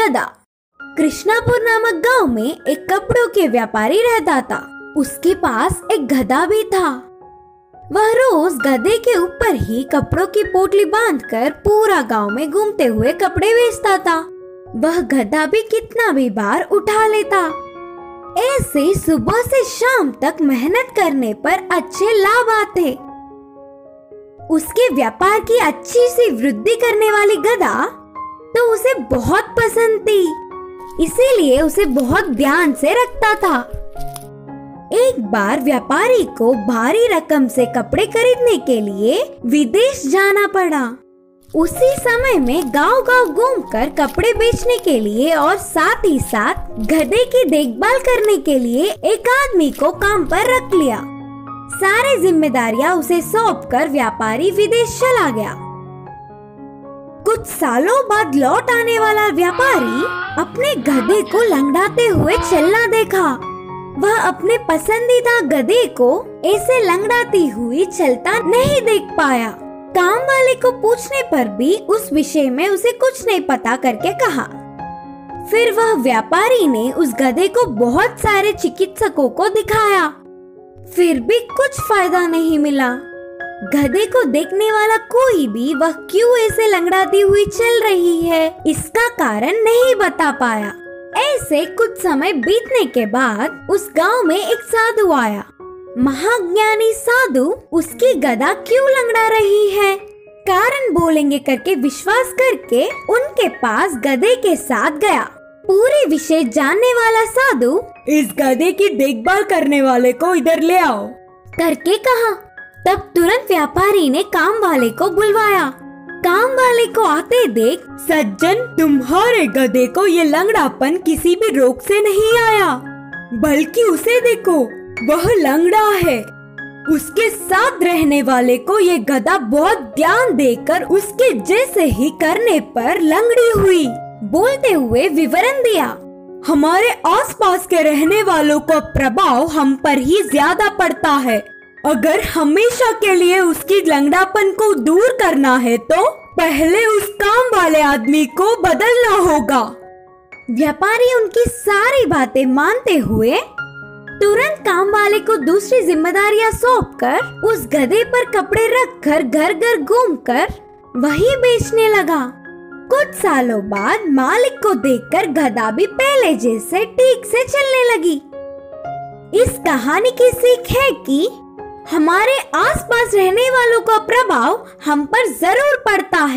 गधा। कृष्णापुर नामक गांव में एक कपड़ों के व्यापारी रहता था। उसके पास एक गधा भी था। वह रोज गधे के ऊपर ही कपड़ों की पोटली बांधकर पूरा गांव में घूमते हुए कपड़े बेचता था। वह गधा भी कितना भी बार उठा लेता। ऐसे सुबह से शाम तक मेहनत करने पर अच्छे लाभ आते। उसके व्यापार की अच्छी सी वृद्धि करने वाली गधा तो उसे बहुत पसंद थी, इसीलिए उसे बहुत ध्यान से रखता था। एक बार व्यापारी को भारी रकम से कपड़े खरीदने के लिए विदेश जाना पड़ा। उसी समय में गांव-गांव घूमकर कपड़े बेचने के लिए और साथ ही साथ गधे की देखभाल करने के लिए एक आदमी को काम पर रख लिया। सारी जिम्मेदारियां उसे सौंपकर व्यापारी विदेश चला गया। कुछ सालों बाद लौट आने वाला व्यापारी अपने गधे को लंगड़ाते हुए चलना देखा। वह अपने पसंदीदा गधे को ऐसे लंगड़ाती हुई चलता नहीं देख पाया। काम वाले को पूछने पर भी उस विषय में उसे कुछ नहीं पता करके कहा। फिर वह व्यापारी ने उस गधे को बहुत सारे चिकित्सकों को दिखाया, फिर भी कुछ फायदा नहीं मिला। गधे को देखने वाला कोई भी वह क्यों ऐसे लंगड़ाती हुई चल रही है इसका कारण नहीं बता पाया। ऐसे कुछ समय बीतने के बाद उस गांव में एक साधु आया। महाज्ञानी साधु उसकी गधा क्यों लंगड़ा रही है कारण बोलेंगे करके विश्वास करके उनके पास गधे के साथ गया। पूरे विषय जानने वाला साधु इस गधे की देखभाल करने वाले को इधर ले आओ करके कहा। तब तुरंत व्यापारी ने काम वाले को बुलवाया। काम वाले को आते देख, सज्जन, तुम्हारे गधे को ये लंगड़ापन किसी भी रोग से नहीं आया, बल्कि उसे देखो, वह लंगड़ा है। उसके साथ रहने वाले को ये गधा बहुत ध्यान देकर उसके जैसे ही करने पर लंगड़ी हुई। बोलते हुए विवरण दिया। हमारे आसपास के रहने वालों का प्रभाव हम पर ही ज्यादा पड़ता है। अगर हमेशा के लिए उसकी लंगड़ापन को दूर करना है तो पहले उस काम वाले आदमी को बदलना होगा। व्यापारी उनकी सारी बातें मानते हुए तुरंत काम वाले को दूसरी जिम्मेदारियां सौंपकर उस गधे पर कपड़े रखकर घर घर घूमकर वही बेचने लगा। कुछ सालों बाद मालिक को देखकर गधा भी पहले जैसे ठीक से चलने लगी। इस कहानी की सीख है कि हमारे आसपास रहने वालों का प्रभाव हम पर जरूर पड़ता है।